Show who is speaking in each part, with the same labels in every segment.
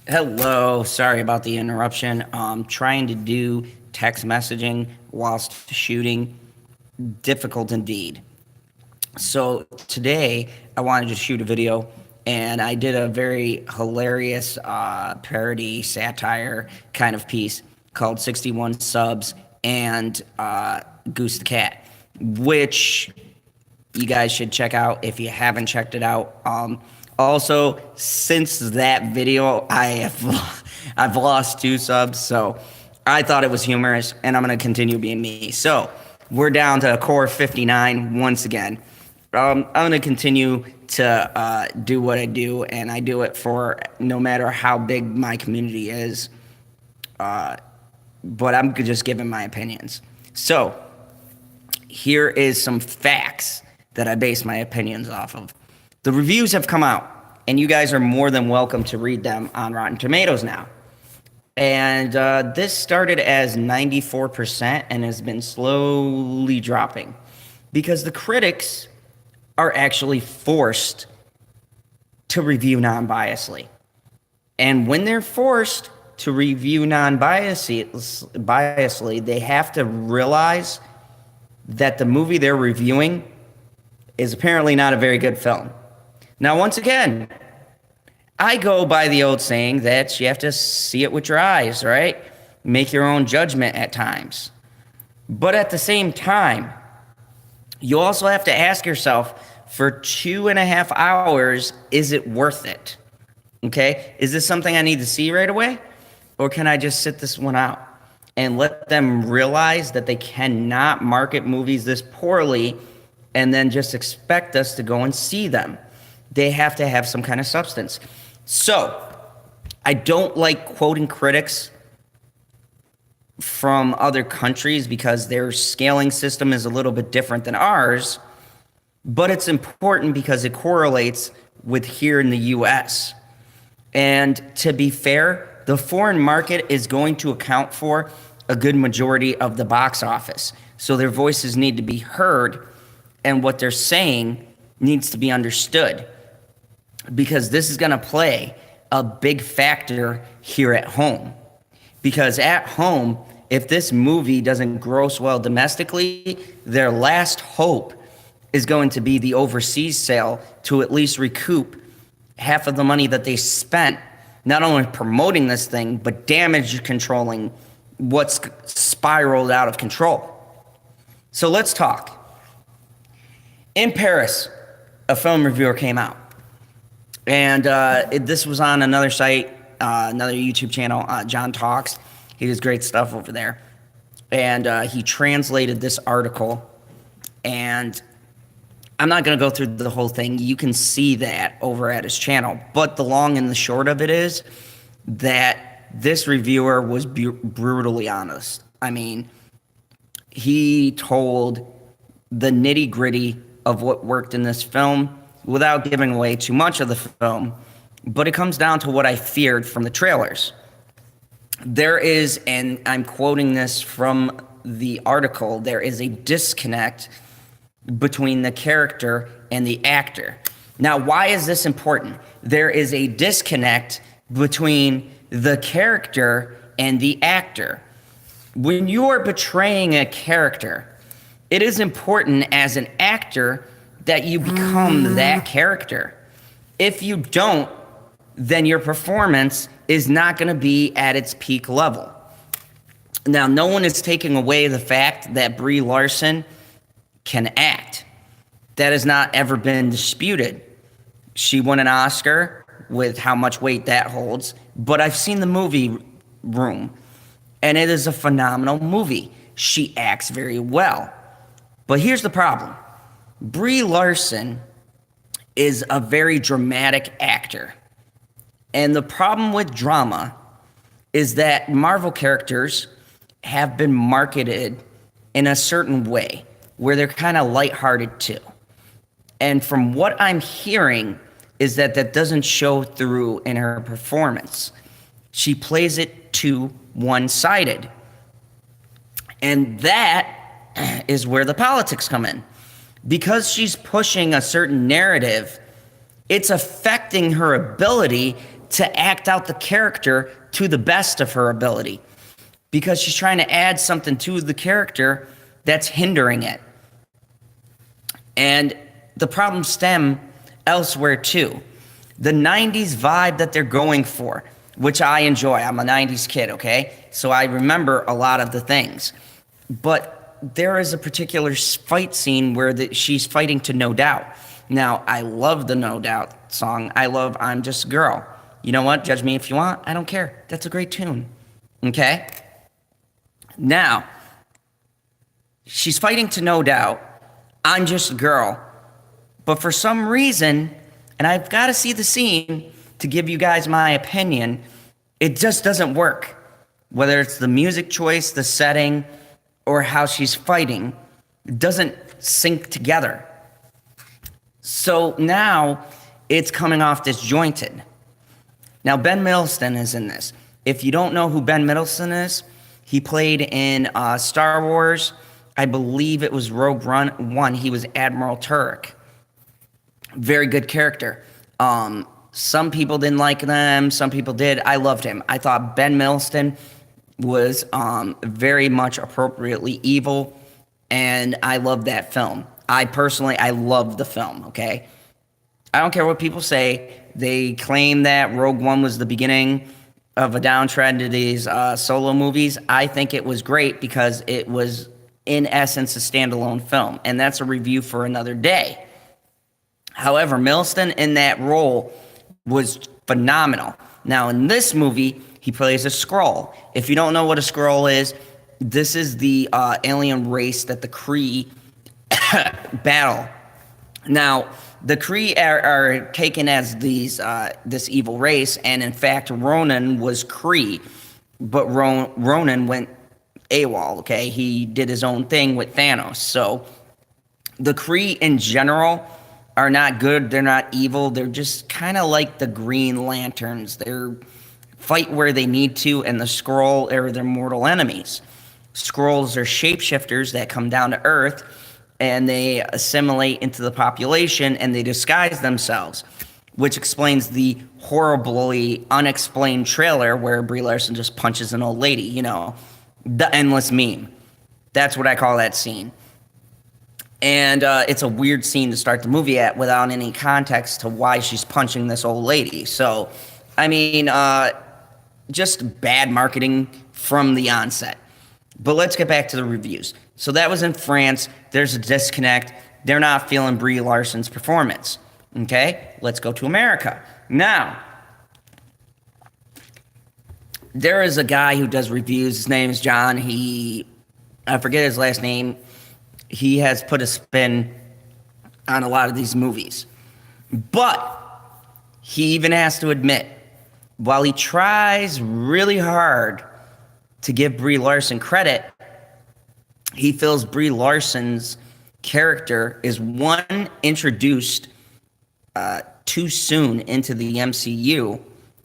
Speaker 1: Hello, sorry about the interruption. Trying to do text messaging whilst shooting, difficult indeed. So today I wanted to shoot a video, and I did a very hilarious parody satire kind of piece called 61 Subs and Goose the Cat, which you guys should check out if you haven't checked it out. Also, since that video, I've lost 2 subs, so I thought it was humorous, and I'm gonna continue being me. So we're down to core 59 once again. I'm gonna continue to do what I do, and I do it for no matter how big my community is. But I'm just giving my opinions. So here is some facts that I base my opinions off of. The reviews have come out, and you guys are more than welcome to read them on Rotten Tomatoes now. And this started as 94% and has been slowly dropping because the critics are actually forced to review non-biasedly. And when they're forced to review non-biasedly, they have to realize that the movie they're reviewing is apparently not a very good film. Now, once again, I go by the old saying that you have to see it with your eyes, right? Make your own judgment at times. But at the same time, you also have to ask yourself, for 2.5 hours, is it worth it? Okay? Is this something I need to see right away? Or can I just sit this one out and let them realize that they cannot market movies this poorly and then just expect us to go and see them? They have to have some kind of substance. So, I don't like quoting critics from other countries because their scaling system is a little bit different than ours, but it's important because it correlates with here in the US. And to be fair, the foreign market is going to account for a good majority of the box office. So their voices need to be heard, and what they're saying needs to be understood, because this is going to play a big factor here at home. Because at home, if this movie doesn't gross well domestically, their last hope is going to be the overseas sale to at least recoup half of the money that they spent, not only promoting this thing, but damage controlling what's spiraled out of control. So let's talk. In Paris, a film reviewer came out. And this was on another site, another YouTube channel, John Talks. He does great stuff over there. And he translated this article. And I'm not going to go through the whole thing. You can see that over at his channel. But the long and the short of it is that this reviewer was brutally honest. I mean, he told the nitty-gritty of what worked in this film without giving away too much of the film. But it comes down to what I feared from the trailers. There is, and I'm quoting this from the article, there is a disconnect between the character and the actor. Now, why is this important? There is a disconnect between the character and the actor. When you are portraying a character, it is important as an actor that you become that character. If you don't, then your performance is not going to be at its peak level. Now, no one is taking away the fact that Brie Larson can act. That has not ever been disputed. She won an Oscar with how much weight that holds, but I've seen the movie Room, and it is a phenomenal movie. She acts very well. But here's the problem. Brie Larson is a very dramatic actor. And the problem with drama is that Marvel characters have been marketed in a certain way where they're kind of lighthearted too. And from what I'm hearing is that that doesn't show through in her performance. She plays it too one-sided. And that is where the politics come in. Because she's pushing a certain narrative, it's affecting her ability to act out the character to the best of her ability, because she's trying to add something to the character that's hindering it. And the problems stem elsewhere too. The 90s vibe that they're going for, which I enjoy. I'm a 90s kid, okay? So I remember a lot of the things. But there is a particular fight scene where she's fighting to No Doubt. Now, I love the No Doubt song. I love I'm Just a Girl. You know what? Judge me if you want. I don't care. That's a great tune. Okay? Now, she's fighting to No Doubt. I'm Just a Girl. But for some reason, and I've got to see the scene to give you guys my opinion, it just doesn't work. Whether it's the music choice, the setting, or how she's fighting, it doesn't sync together. So now it's coming off disjointed. Now, Ben Mendelsohn is in this. If you don't know who Ben Mendelsohn is, he played in Star Wars. I believe it was Rogue One. He was Admiral Turek. Very good character. Some people didn't like them. Some people did. I loved him. I thought Ben Mendelsohn was very much appropriately evil, and I loved that film. I loved the film, okay? I don't care what people say. They claim that Rogue One was the beginning of a downtrend to these solo movies. I think it was great because it was, in essence, a standalone film, and that's a review for another day. However, Mendelsohn in that role was phenomenal. Now, in this movie, he plays a Skrull. If you don't know what a Skrull is, this is the alien race that the Kree battle. Now, the Kree are taken as this evil race, and in fact, Ronan was Kree, but Ronan went AWOL, okay? He did his own thing with Thanos. So the Kree in general are not good. They're not evil. They're just kind of like the Green Lanterns. They're fight where they need to, and the Skrull are their mortal enemies. Skrulls are shapeshifters that come down to Earth, and they assimilate into the population, and they disguise themselves, which explains the horribly unexplained trailer where Brie Larson just punches an old lady, you know, the endless meme. That's what I call that scene. And it's a weird scene to start the movie at without any context to why she's punching this old lady. So, I mean, just bad marketing from the onset. But let's get back to the reviews. So that was in France. There's a disconnect. They're not feeling Brie Larson's performance. Okay? Let's go to America. Now, there is a guy who does reviews. His name is John. I forget his last name. He has put a spin on a lot of these movies. But he even has to admit, while he tries really hard to give Brie Larson credit, he feels Brie Larson's character is, one, introduced too soon into the MCU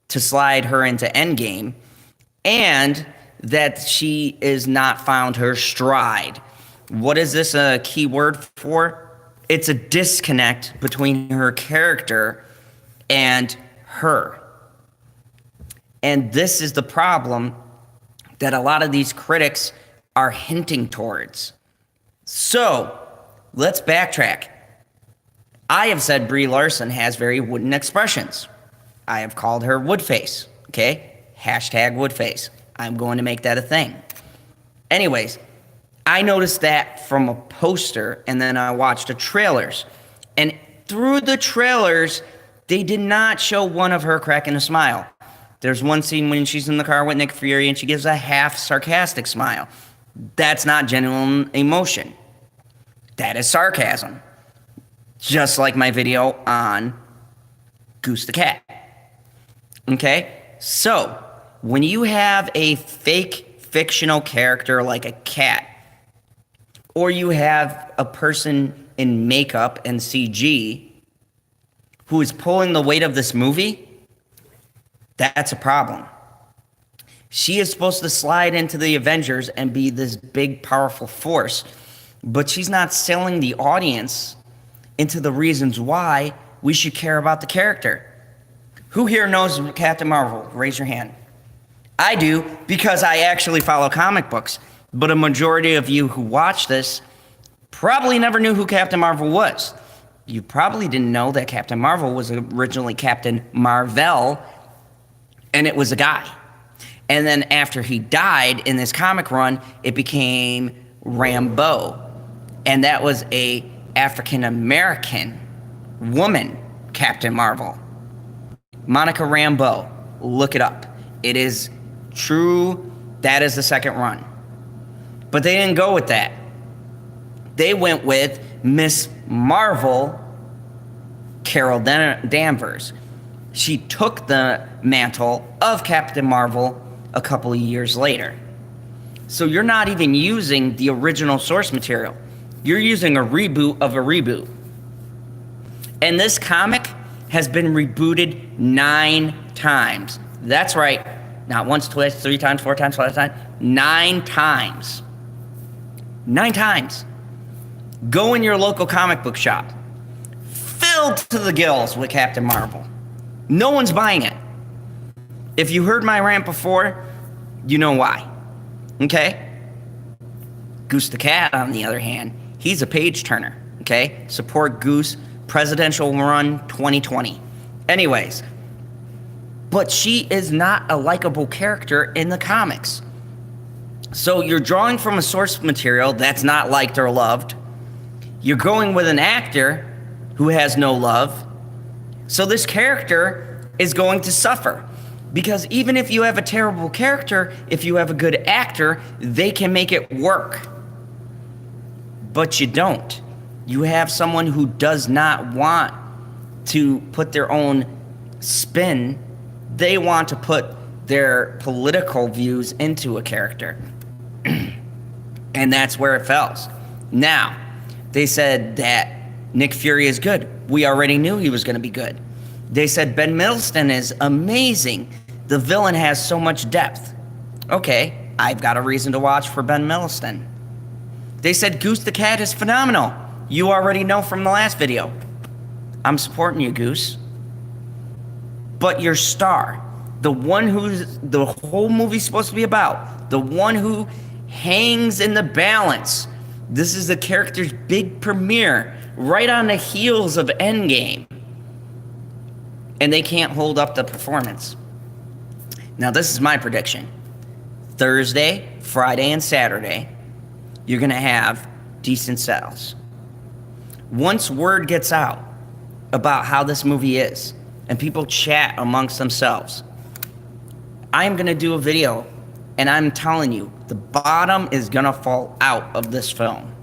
Speaker 1: to slide her into Endgame, and that she is not found her stride. What is this a key word for? It's a disconnect between her character and her. And this is the problem that a lot of these critics are hinting towards. So, let's backtrack. I have said Brie Larson has very wooden expressions. I have called her Woodface, okay? Hashtag Woodface. I'm going to make that a thing. Anyways, I noticed that from a poster, and then I watched the trailers. And through the trailers, they did not show one of her cracking a smile. There's one scene when she's in the car with Nick Fury, and she gives a half sarcastic smile. That's not genuine emotion. That is sarcasm. Just like my video on Goose the Cat. Okay? So, when you have a fake fictional character like a cat, or you have a person in makeup and CG who is pulling the weight of this movie, that's a problem. She is supposed to slide into the Avengers and be this big, powerful force, but she's not selling the audience into the reasons why we should care about the character. Who here knows Captain Marvel? Raise your hand. I do, because I actually follow comic books. But a majority of you who watch this probably never knew who Captain Marvel was. You probably didn't know that Captain Marvel was originally Captain Marvel, and it was a guy. And then after he died in this comic run, it became Rambeau. And that was a African-American woman, Captain Marvel. Monica Rambeau. Look it up. It is true. That is the second run. But they didn't go with that. They went with Miss Marvel, Carol Danvers. She took the mantle of Captain Marvel a couple of years later. So you're not even using the original source material. You're using a reboot of a reboot. And this comic has been rebooted 9 times. That's right. Not once, twice, 3 times, 4 times, 5 times. 9 times. 9 times. Go in your local comic book shop. Filled to the gills with Captain Marvel. No one's buying it. If you heard my rant before, you know why. Okay? Goose the Cat, on the other hand, he's a page turner. Okay? Support Goose, presidential run 2020. Anyways, but she is not a likable character in the comics. So you're drawing from a source material that's not liked or loved. You're going with an actor who has no love. So this character is going to suffer. Because even if you have a terrible character, if you have a good actor, they can make it work. But you don't. You have someone who does not want to put their own spin. They want to put their political views into a character. And that's where it fails. Now, they said that Nick Fury is good. We already knew he was going to be good. They said Ben Mendelsohn is amazing. The villain has so much depth. Okay, I've got a reason to watch for Ben Mendelsohn. They said Goose the Cat is phenomenal. You already know from the last video. I'm supporting you, Goose. But your star, the one who's the whole movie's supposed to be about, the one who hangs in the balance. This is the character's big premiere, right on the heels of Endgame. And they can't hold up the performance. Now, this is my prediction. Thursday, Friday, and Saturday, you're going to have decent sales. Once word gets out about how this movie is, and people chat amongst themselves, I'm going to do a video, and I'm telling you, the bottom is going to fall out of this film.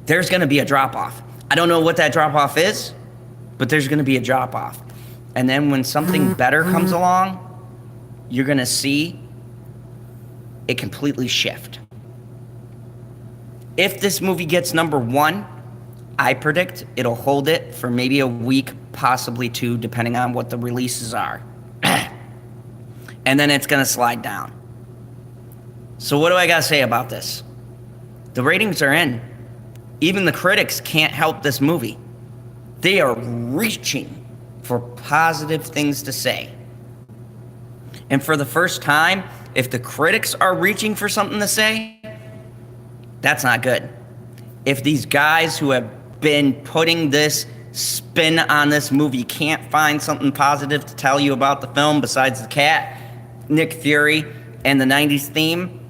Speaker 1: There's going to be a drop-off. I don't know what that drop-off is, but there's going to be a drop-off. And then when something better comes along, you're going to see it completely shift. If this movie gets number 1, I predict it'll hold it for maybe a week, possibly 2, depending on what the releases are. And then it's going to slide down. So what do I got to say about this? The ratings are in. Even the critics can't help this movie. They are reaching for positive things to say. And for the first time, if the critics are reaching for something to say, that's not good. If these guys who have been putting this spin on this movie can't find something positive to tell you about the film besides the cat, Nick Fury, and the 90s theme,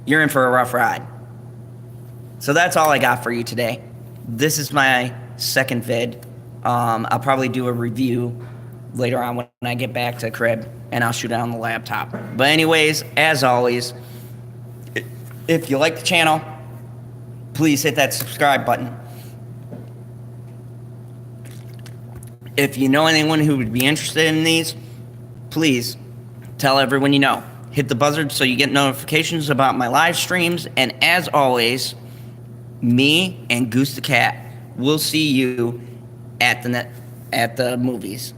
Speaker 1: you're in for a rough ride. So that's all I got for you today. This is my second vid. I'll probably do a review later on when I get back to the crib, and I'll shoot it on the laptop. But anyways, as always, if you like the channel, please hit that subscribe button. If you know anyone who would be interested in these, please tell everyone you know. Hit the buzzard so you get notifications about my live streams. And as always, me and Goose the Cat will see you at the movies.